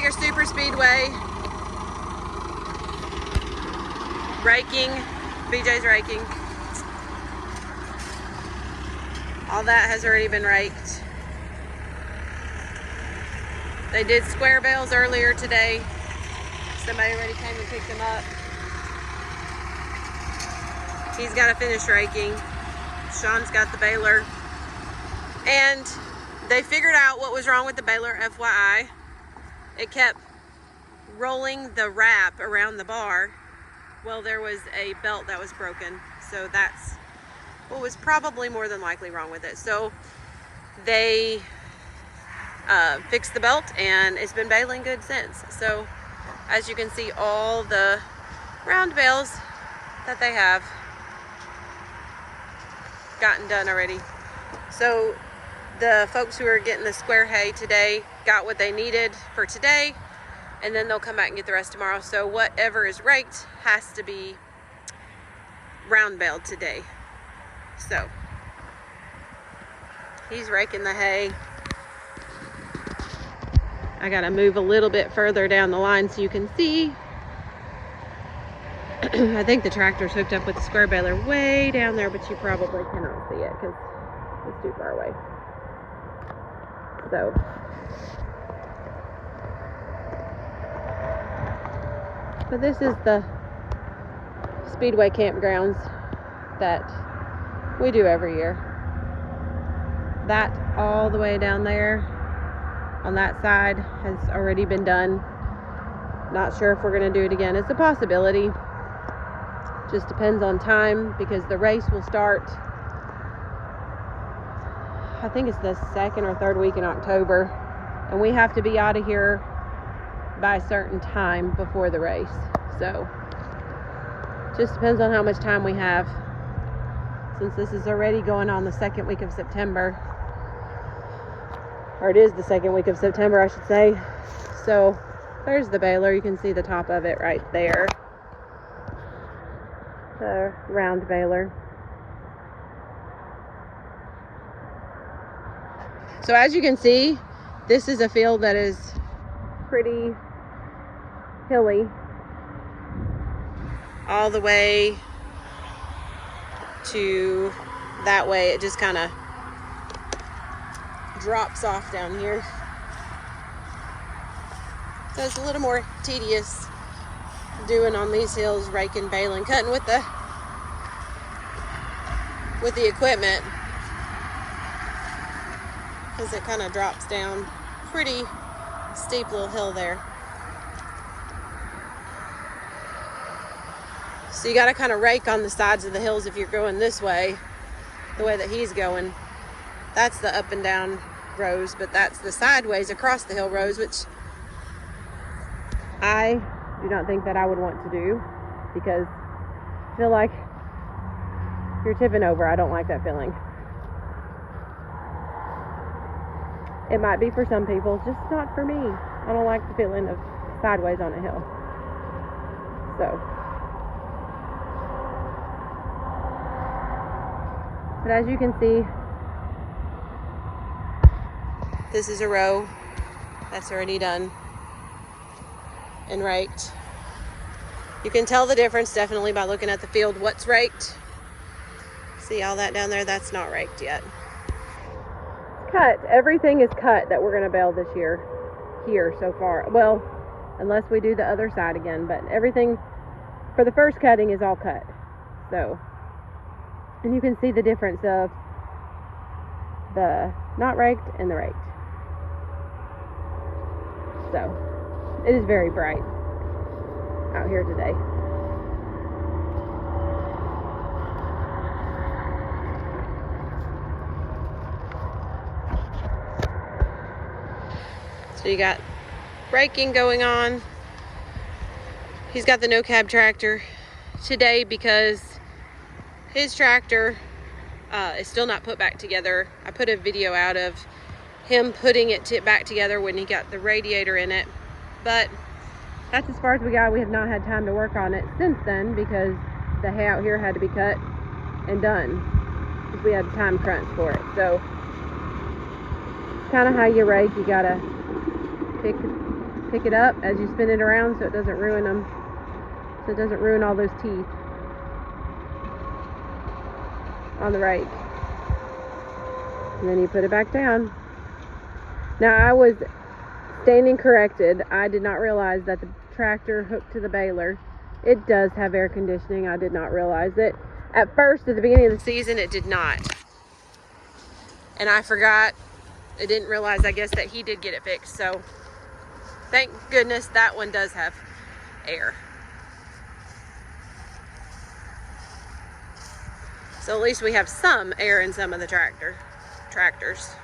your super speedway. Raking. BJ's raking. All that has already been raked. They did square bales earlier today. Somebody already came and picked them up. He's got to finish raking. Sean's got the baler. And they figured out what was wrong with the baler, FYI. It kept rolling the wrap around the bar. Well, there was a belt that was broken. So that's what was probably more than likely wrong with it. So they fixed the belt and it's been baling good since. So as you can see, all the round bales that they have gotten done already. So the folks who are getting the square hay today got what they needed for today, and then they'll come back and get the rest tomorrow. So whatever is raked has to be round baled today. So he's raking the hay. I gotta move a little bit further down the line so you can see. I think the tractor's hooked up with the square baler way down there, but you probably cannot see it because it's too far away. So but this is the Speedway campgrounds that we do every year. That all the way down there on that side has already been done. Not sure if we're going to do it again. It's a possibility. Just depends on time because the race will start, I think it's the second or third week in October, and we have to be out of here by a certain time before the race. So just depends on how much time we have, since this is already going on the second week of September, or it is the second week of September, I should say. So there's the baler. You can see the top of it right there, the round baler. So as you can see, this is a field that is pretty hilly all the way to that way. It just kind of drops off down here. So it's a little more tedious doing on these hills, raking, baling, cutting with the equipment, because it kind of drops down. Pretty steep little hill there. So you got to kind of rake on the sides of the hills if you're going this way, the way that he's going. That's the up and down rows, but that's the sideways across the hill rows, which I do not think that I would want to do, because I feel like you're tipping over. I don't like that feeling. It might be for some people, just not for me. I don't like the feeling of sideways on a hill. So, but as you can see, this is a row that's already done and raked. You can tell the difference definitely by looking at the field, what's raked. See all that down there? That's not raked yet. Cut. Everything is cut that we're going to bale this year here so far. Well, unless we do the other side again, but everything for the first cutting is all cut. So, and you can see the difference of the not raked and the raked. So, it is very bright out here today. So you got braking going on. He's got the no cab tractor today because his tractor is still not put back together. I put a video out of him putting it back together when he got the radiator in it, but that's as far as we got. We have not had time to work on it since then because the hay out here had to be cut and done because we had a time crunch for it. So kind of how you rake, you gotta pick pick it up as you spin it around so it doesn't ruin them. So it doesn't ruin all those teeth on the rake. And then you put it back down. Now I was standing corrected. I did not realize that the tractor hooked to the baler. It does have air conditioning. I did not realize it. At first, at the beginning of the season, it did not. And I forgot. I didn't realize, I guess, that he did get it fixed. So thank goodness that one does have air. So at least we have some air in some of the tractors.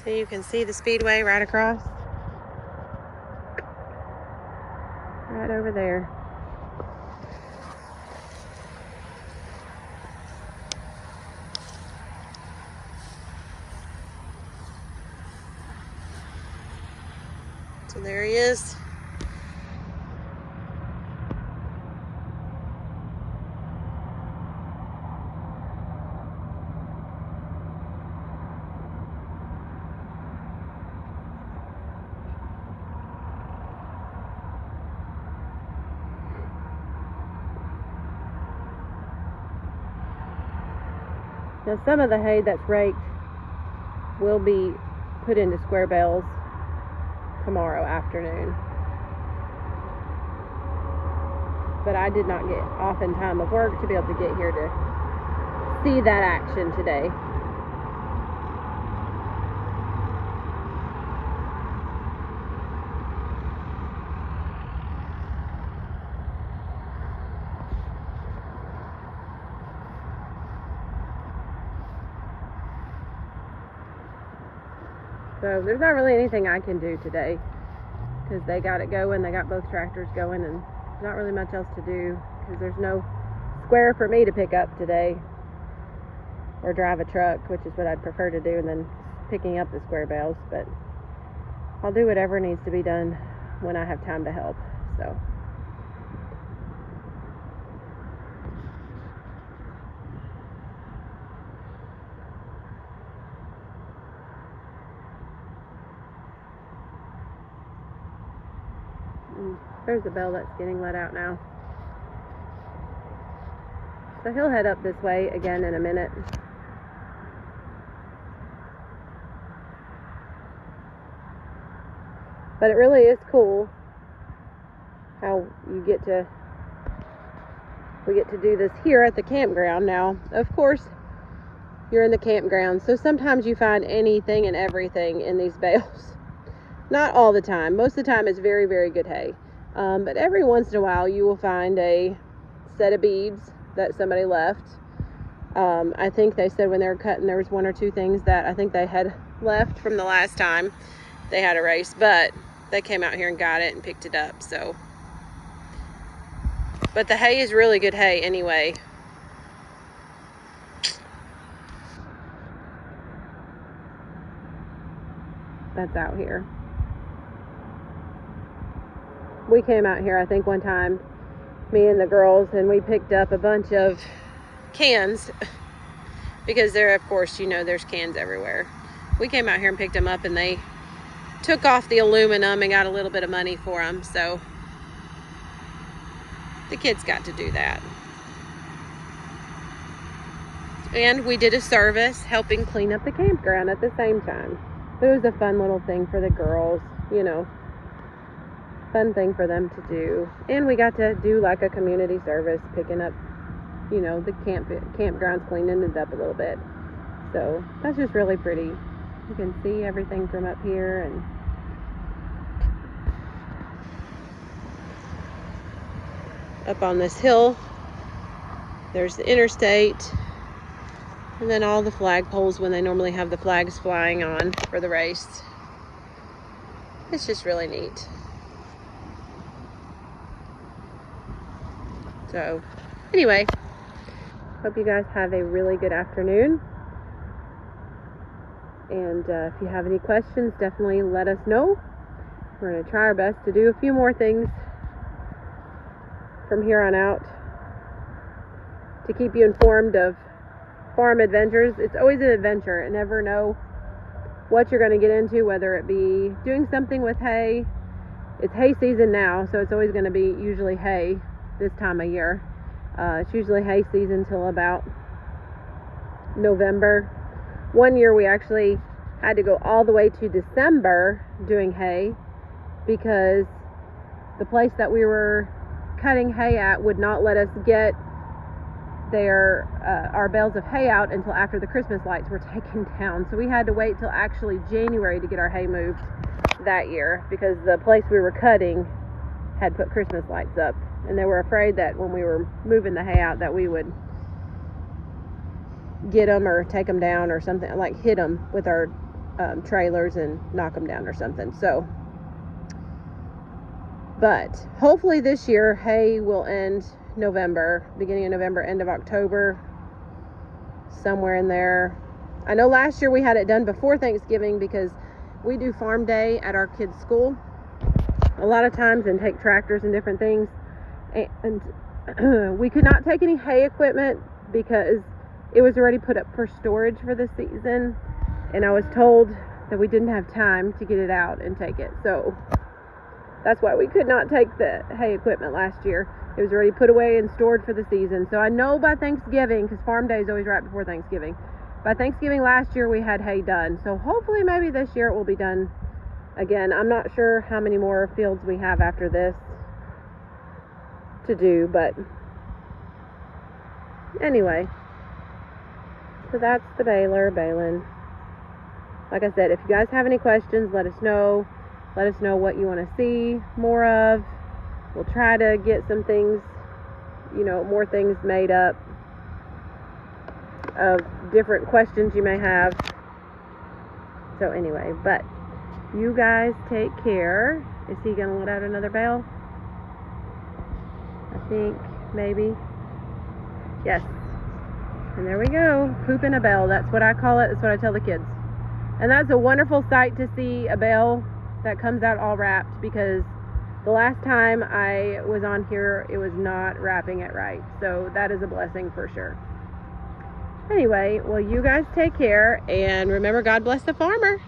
So you can see the speedway right across. Right over there. So there he is. Now some of the hay that's raked will be put into square bales tomorrow afternoon. But I did not get off in time of work to be able to get here to see that action today. So there's not really anything I can do today because they got it going. They got both tractors going, and there's not really much else to do because there's no square for me to pick up today or drive a truck, which is what I'd prefer to do, and then picking up the square bales. But I'll do whatever needs to be done when I have time to help. So there's a bell that's getting let out now. So he'll head up this way again in a minute. But it really is cool how we get to do this here at the campground. Now, of course, you're in the campground, so sometimes you find anything and everything in these bales. Not all the time. Most of the time it's very, very good hay. But every once in a while you will find a set of beads that somebody left. I think they said when they were cutting there was one or two things that I think they had left from the last time they had a race, but they came out here and got it and picked it up. So, but the hay is really good hay anyway. That's out here. We came out here, I think one time, me and the girls, and we picked up a bunch of cans because there, of course, you know, there's cans everywhere. We came out here and picked them up, and they took off the aluminum and got a little bit of money for them. So the kids got to do that. And we did a service helping clean up the campground at the same time. But it was a fun little thing for the girls, you know. Fun thing for them to do. And we got to do like a community service, picking up, you know, the campgrounds, cleaning it up a little bit. So that's just really pretty. You can see everything from up here, and up on this hill there's the interstate, and then all the flagpoles when they normally have the flags flying on for the race. It's just really neat. So anyway, hope you guys have a really good afternoon. And if you have any questions, definitely let us know. We're going to try our best to do a few more things from here on out to keep you informed of farm adventures, it's always an adventure, and never know what you're going to get into, whether it be doing something with hay. It's hay season now, so it's always going to be usually hay this time of year. It's usually hay season till about November. One year we actually had to go all the way to December doing hay because the place that we were cutting hay at would not let us get our bales of hay out until after the Christmas lights were taken down. So we had to wait till actually January to get our hay moved that year because the place we were cutting had put Christmas lights up, and they were afraid that when we were moving the hay out that we would get them or take them down or something, like hit them with our trailers and knock them down or something. So, but hopefully this year hay will end November, beginning of November, end of October, somewhere in there. I know last year we had it done before Thanksgiving because we do farm day at our kids' school a lot of times and take tractors and different things, and we could not take any hay equipment because it was already put up for storage for the season, and I was told that we didn't have time to get it out and take it. So that's why we could not take the hay equipment last year. It was already put away and stored for the season. So I know by Thanksgiving, because farm day is always right before Thanksgiving, by Thanksgiving last year we had hay done. So hopefully maybe this year it will be done again. I'm not sure how many more fields we have after this to do, but anyway. So that's the baler baling. Like I said, if you guys have any questions, let us know. Let us know what you want to see more of. We'll try to get some things, more things made up of different questions you may have. So anyway, but you guys take care. Is he going to let out another bale? I think maybe. Yes. And there we go, pooping a bale. That's what I call it. That's what I tell the kids. And that's a wonderful sight to see a bale that comes out all wrapped, because the last time I was on here, it was not wrapping it right. So that is a blessing for sure. Anyway, well, you guys take care, and remember, God bless the farmer.